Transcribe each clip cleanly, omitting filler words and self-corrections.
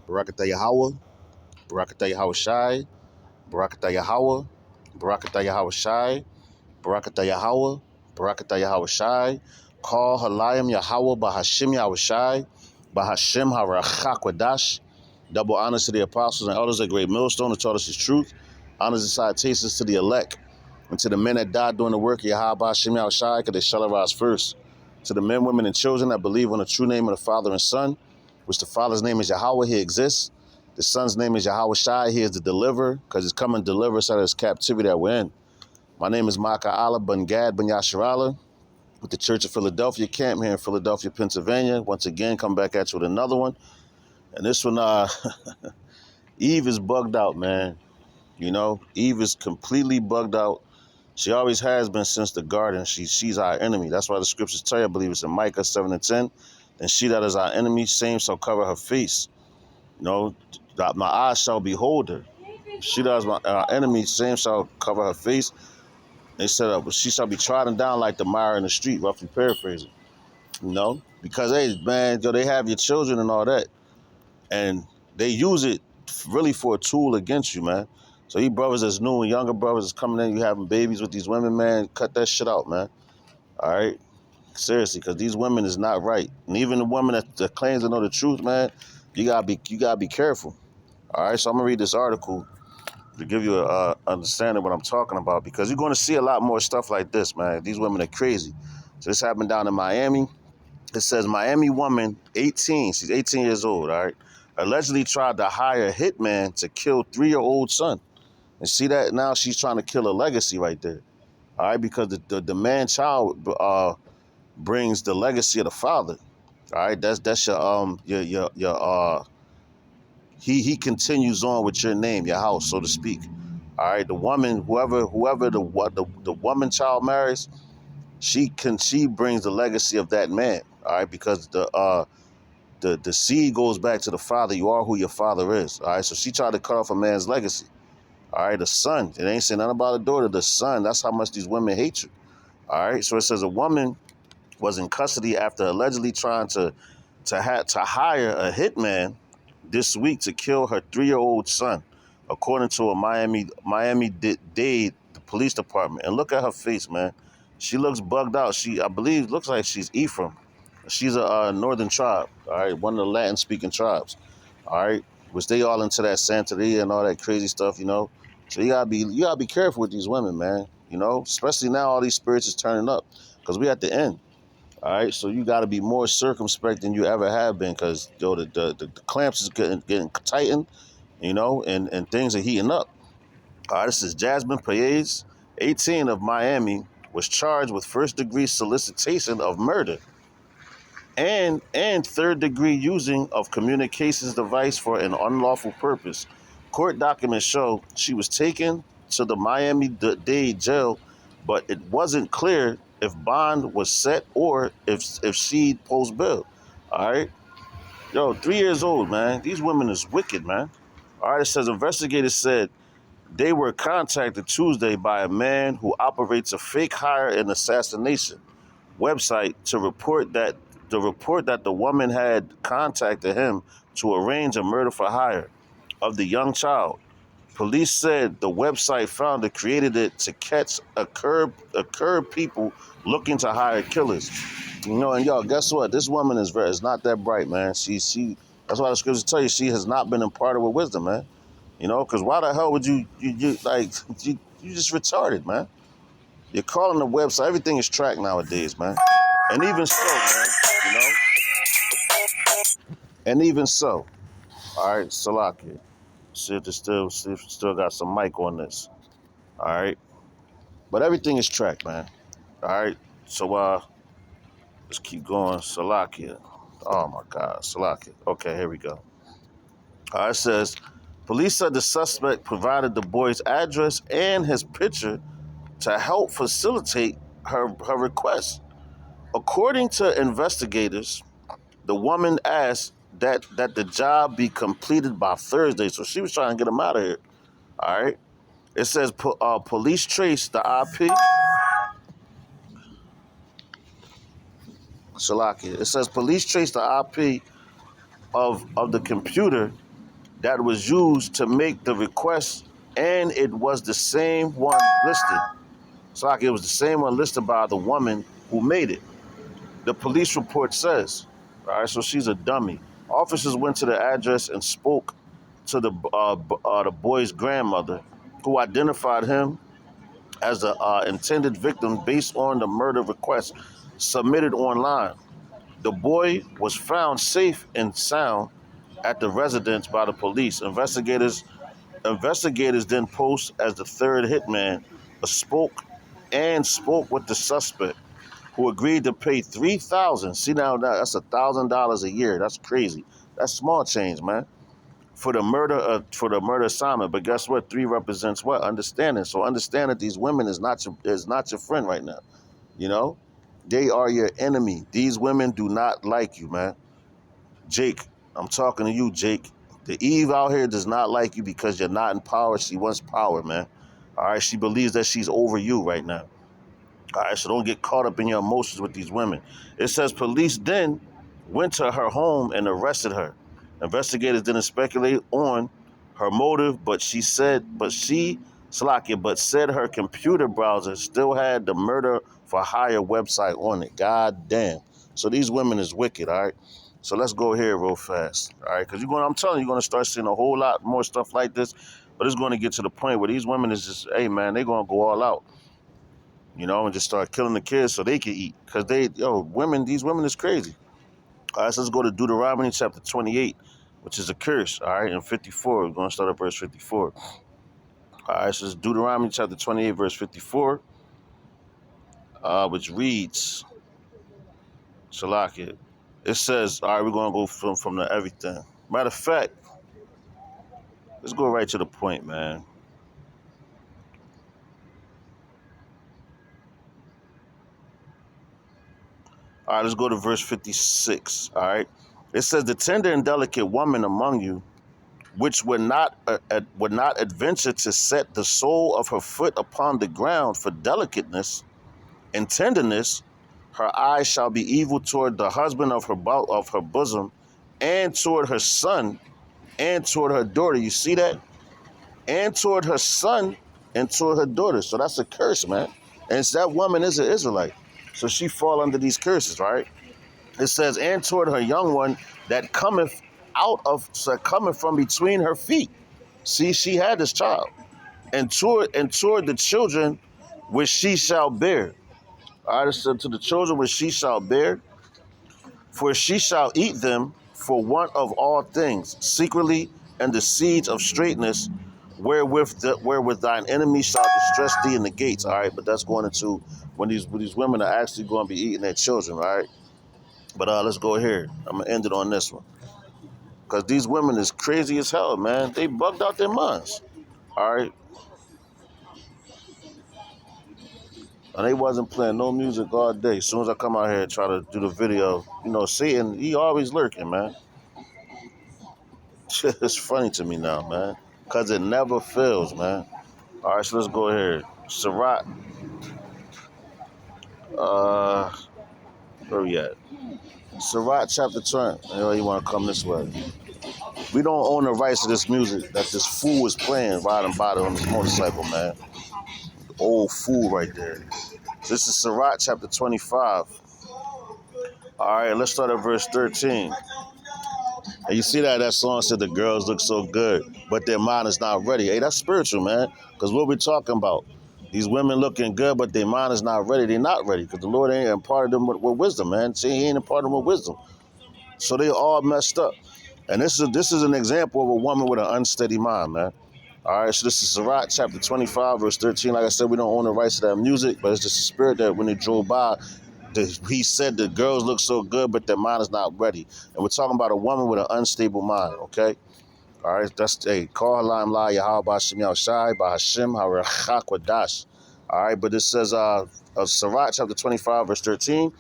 Barakatah Yahweh, Barakatah Yahweh Shai, Barakatah Yahweh, Barakatah Yahweh Shai, Barakatah Yahweh, Barakatah Yahweh Shai, Call Halayim Yahweh Bahashim Yahweh Shai, Bahashim Harachakwadash. Double honors to the apostles and elders of Great Millstone who taught us his truth. Honors and salutations to the elect and to the men that died doing the work of Yahweh Bahashim Yahweh Shai, because they shall arise first. To the men, women, and children that believe on the true name of the Father and Son, which the Father's name is Yahweh, he exists. The Son's name is Yahweh Shai, he is the deliverer, because he's come and deliver us out of this captivity that we're in. My name is Maka Allah Ben Gad Ben Yasharala with the Church of Philadelphia camp here in Philadelphia, Pennsylvania. Once again, come back at you with another one. And this one, Eve is bugged out, man. You know, Eve is completely bugged out. She always has been since the garden. She's our enemy. That's why the scriptures tell you, I believe it's in Micah 7 and 10. And she that is our enemy, same shall cover her face. You know, that my eyes shall behold her. She that is our enemy, same shall cover her face. They said, she shall be trodden down like the mire in the street, roughly paraphrasing. You know, because, hey, man, they have your children and all that. And they use it really for a tool against you, man. So you brothers that's new and younger brothers that's coming in, you having babies with these women, man, cut that shit out, man. All right? Seriously, because these women is not right. And even the woman that claims to know the truth, man, you gotta be careful. All right, so I'm gonna read this article to give you a understanding of what I'm talking about, because you're gonna see a lot more stuff like this, man. These women are crazy. So this happened down in Miami. It says Miami woman, 18, she's 18 years old, all right, allegedly tried to hire a hitman to kill 3-year-old son. And see that now she's trying to kill a legacy right there, all right, because the man-child brings the legacy of the father, all right. That's your he continues on with your name, your house, so to speak. All right, the woman, whoever the woman child marries, she brings the legacy of that man. All right, because the seed goes back to the father. You are who your father is. All right, so she tried to cut off a man's legacy. All right, the son. It ain't saying nothing about the daughter. The son. That's how much these women hate you. All right, so it says a woman was in custody after allegedly trying to hire a hitman this week to kill her 3-year-old son, according to a Miami-Dade police department. And look at her face, man. She looks bugged out. I believe, looks like she's Ephraim. She's a northern tribe, all right, one of the Latin-speaking tribes, all right, which they all into that Santeria and all that crazy stuff, you know. So you gotta be careful with these women, man. You know, especially now all these spirits is turning up, because we at the end. All right, so you got to be more circumspect than you ever have been, because the clamps is getting tightened, you know, and things are heating up. All right, this is Jasmine Paez, 18 of Miami, was charged with first-degree solicitation of murder and third-degree using of communications device for an unlawful purpose. Court documents show she was taken to the Miami-Dade jail, but it wasn't clear if bond was set or if she'd post bail. All right? Yo, 3 years old, man. These women is wicked, man. All right, it says investigators said they were contacted Tuesday by a man who operates a fake hire and assassination website to report that the woman had contacted him to arrange a murder for hire of the young child. Police said the website founder created it to catch a curb people looking to hire killers. You know, and y'all, guess what? This woman is not that bright, man. She that's why the scriptures tell you she has not been imparted with wisdom, man. You know, because why the hell would you like you just retarded, man? You're calling the website. Everything is tracked nowadays, man. And even so, man, you know? And even so. All right, Salaki. See if still got some mic on this. All right. But everything is tracked, man. All right. So let's keep going. Salakia. Oh my God, Salakia. Okay, here we go. All right, it says police said the suspect provided the boy's address and his picture to help facilitate her request. According to investigators, the woman asked that the job be completed by Thursday, so she was trying to get him out of here. All right. It says police traced the IP. Shalaki. It says police traced the IP of the computer that was used to make the request, and it was the same one listed. It's like it was the same one listed by the woman who made it. The police report says, all right, so she's a dummy. Officers went to the address and spoke to the boy's grandmother, who identified him as the intended victim based on the murder request submitted online. The boy was found safe and sound at the residence by the police. Investigators then posed as the third hitman, spoke with the suspect, who agreed to pay $3,000. See now, that's $1,000 a year. That's crazy. That's small change, man. For the murder assignment. But guess what? Three represents what? Understanding. So understand that these women is not your friend right now. You know, they are your enemy. These women do not like you, man. Jake, I'm talking to you, Jake. The Eve out here does not like you because you're not in power. She wants power, man. All right, she believes that she's over you right now. All right, so don't get caught up in your emotions with these women. It says police then went to her home and arrested her. Investigators didn't speculate on her motive, but said her computer browser still had the murder for hire website on it. God damn. So these women is wicked, all right? So let's go here real fast, all right? Because I'm telling you, you're going to start seeing a whole lot more stuff like this, but it's going to get to the point where these women is just, hey, man, they're going to go all out. And just start killing the kids so they can eat. Because these women is crazy. All right, so let's go to Deuteronomy chapter 28, which is a curse, all right, in 54. We're going to start at verse 54. All right, so it's Deuteronomy chapter 28, verse 54, which reads, Shalakia. It says, all right, we're going to go from the everything. Matter of fact, let's go right to the point, man. All right, let's go to verse 56, all right? It says, the tender and delicate woman among you, which would not adventure to set the sole of her foot upon the ground for delicateness and tenderness, her eyes shall be evil toward the husband of her bosom, and toward her son, and toward her daughter. You see that? And toward her son, and toward her daughter. So that's a curse, man. And that woman is an Israelite, so she fall under these curses, right? It says, and toward her young one that cometh from between her feet. See, she had this child. And toward the children which she shall bear. All right, it said to the children which she shall bear, for she shall eat them for want of all things, secretly, and the seeds of straightness, wherewith thine enemy shall distress thee in the gates. All right, but that's going into when these women are actually going to be eating their children, all right? But let's go here. I'm going to end it on this one. Because these women is crazy as hell, man. They bugged out their minds. All right. And they wasn't playing no music all day. As soon as I come out here and try to do the video, Satan, he always lurking, man. It's funny to me now, man. Because it never fails, man. All right, so let's go here. Sirach. Where we at? Sirach chapter 20. You want to come this way. We don't own the rights to this music that this fool is playing riding by on this motorcycle, man. Old fool right there. This is Sirach chapter 25. All right, let's start at verse 13. And you see that song said the girls look so good, but their mind is not ready. Hey, that's spiritual, man. Because what we're talking about, these women looking good, but their mind is not ready. They're not ready because the Lord ain't imparted them with wisdom, man. See, he ain't imparted them with wisdom. So they all messed up. And this is an example of a woman with an unsteady mind, man. All right, so this is Sirach chapter 25, verse 13. Like I said, we don't own the rights to that music, but it's just a spirit that when they drove by, he said the girls look so good, but their mind is not ready. And we're talking about a woman with an unstable mind, okay? All right, that's call halayim la Yahweh b'Hashem Yahushai b'Hashem harachak wadash. All right, but it says Sirach chapter 25, verse 13.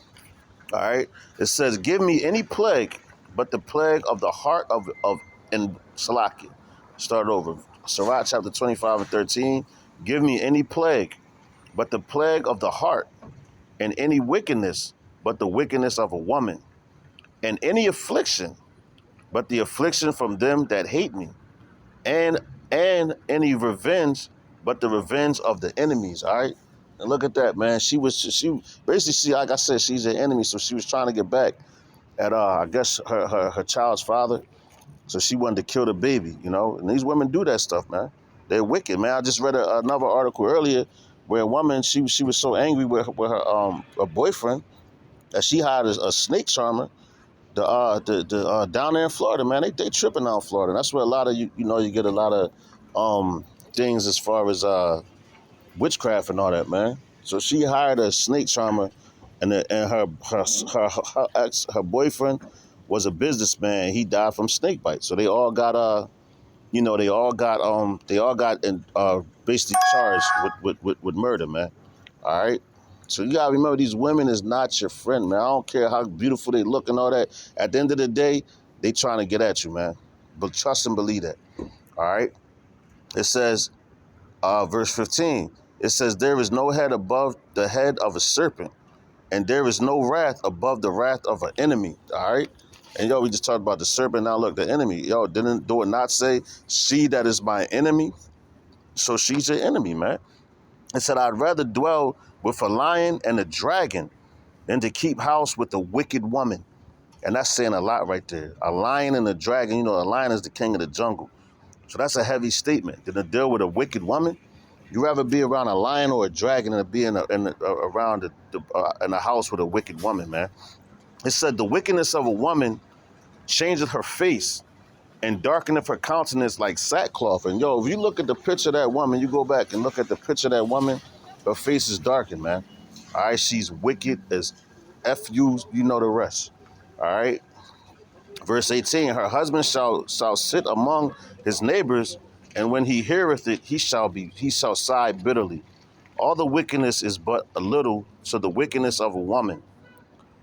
All right, it says, give me any plague but the plague of the heart of and Salakia. Start over. Sirach chapter 25 and 13. Give me any plague but the plague of the heart, and any wickedness but the wickedness of a woman, and any affliction but the affliction from them that hate me. and any revenge, but the revenge of the enemies. All right, and look at that, man. She basically, like I said, she's an enemy, so she was trying to get back at I guess her child's father. So she wanted to kill the baby, you know. And these women do that stuff, man. They're wicked, man. I just read another article earlier where a woman she was so angry with her boyfriend that she hired a snake charmer. The down there in Florida, man, they tripping out in Florida. That's where a lot of you get a lot of things as far as witchcraft and all that, man. So she hired a snake charmer, and her boyfriend was a businessman. He died from snake bite. So they all got they all got basically charged with murder, man. All right. So you gotta remember, these women is not your friend, man. I don't care how beautiful they look and all that. At the end of the day, they trying to get at you, man. But trust and believe that. All right. It says, verse 15. It says, there is no head above the head of a serpent, and there is no wrath above the wrath of an enemy. All right. And we just talked about the serpent. Now look, the enemy. Do it not say, she that is my enemy? So she's your enemy, man. It said, I'd rather dwell with a lion and a dragon than to keep house with a wicked woman. And that's saying a lot right there. A lion and a dragon, a lion is the king of the jungle. So that's a heavy statement. Than to deal with a wicked woman. You rather be around a lion or a dragon than to be around in a house with a wicked woman, man. It said, the wickedness of a woman changeth her face and darkeneth her countenance like sackcloth. And if you look at the picture of that woman, you go back and look at the picture of that woman, her face is darkened, man. All right, she's wicked as F-U, you know the rest. All right. Verse 18, her husband shall sit among his neighbors, and when he heareth it, he shall sigh bitterly. All the wickedness is but a little to the wickedness of a woman.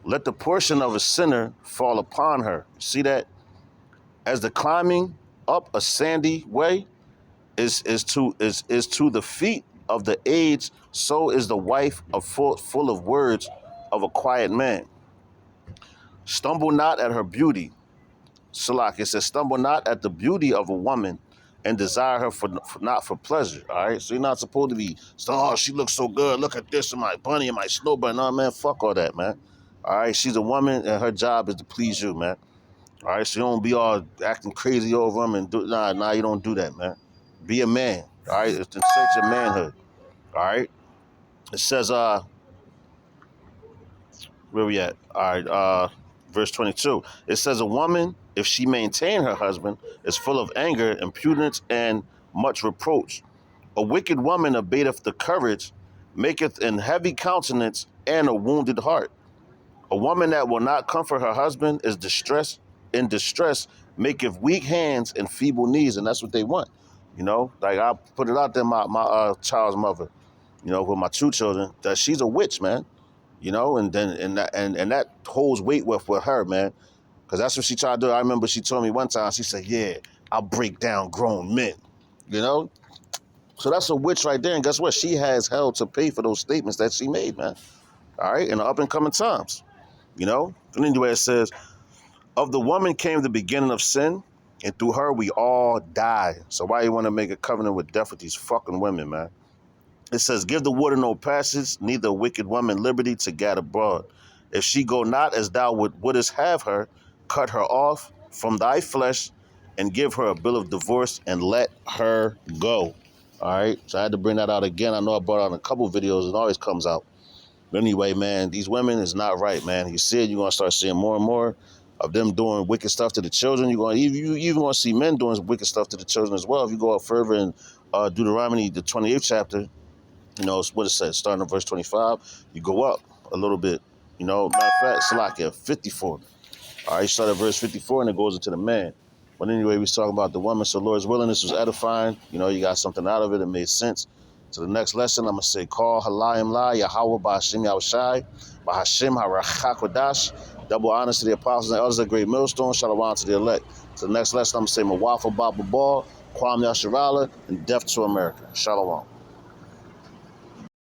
Let the portion of a sinner fall upon her. See that? As the climbing up a sandy way is to the feet of the aged, so is the wife full of words of a quiet man. Stumble not at her beauty. Salak, it says, stumble not at the beauty of a woman and desire her not for pleasure. All right. So you're not supposed to be, oh, she looks so good. Look at this and my bunny and my snow bunny. No, man, fuck all that, man. All right. She's a woman and her job is to please you, man. All right. So you don't be all acting crazy over them and you don't do that, man. Be a man. All right. It's in search of manhood. All right. It says, where we at? All right. Verse 22. It says, a woman, if she maintain her husband, is full of anger, impudence, and much reproach. A wicked woman abateth the courage, maketh an heavy countenance, and a wounded heart. A woman that will not comfort her husband is in distress, maketh weak hands and feeble knees, and that's what they want. Like I put it out there, my child's mother, with my two children, that she's a witch, man. And then and that holds weight with her, man, because that's what she tried to do. I remember she told me one time, she said, "Yeah, I'll break down grown men," you know. So that's a witch right there, and guess what? She has hell to pay for those statements that she made, man. All right, in the up and coming times, And anyway, it says, "Of the woman came the beginning of sin, and through her we all die." So why you want to make a covenant with death with these fucking women, man? It says, give the water no passage, neither a wicked woman liberty to gad abroad. If she go not as thou wouldest have her, cut her off from thy flesh and give her a bill of divorce and let her go. All right. So I had to bring that out again. I know I brought out in a couple videos. It always comes out. But anyway, man, these women is not right, man. You see it, you're going to start seeing more and more of them doing wicked stuff to the children. You even want to see men doing wicked stuff to the children as well. If you go up further in Deuteronomy, the 28th chapter, what it says, starting at verse 25, you go up a little bit. Matter of fact, Salakia, 54. All right, you start at verse 54 and it goes into the man. But anyway, we was talking about the woman. So Lord's willing, this was edifying. You got something out of it. It made sense. So the next lesson, I'm going to say, call Halayim La, Yahweh, Ba'Hashem Yahushai, Ba'Hashem HaRachakodash. Double honors to the apostles and others, a great millstone. Shalom to the elect. So the next lesson, I'm going to say, Mawafah Baba Ball, Kwam Yasharala, and death to America. Shalom.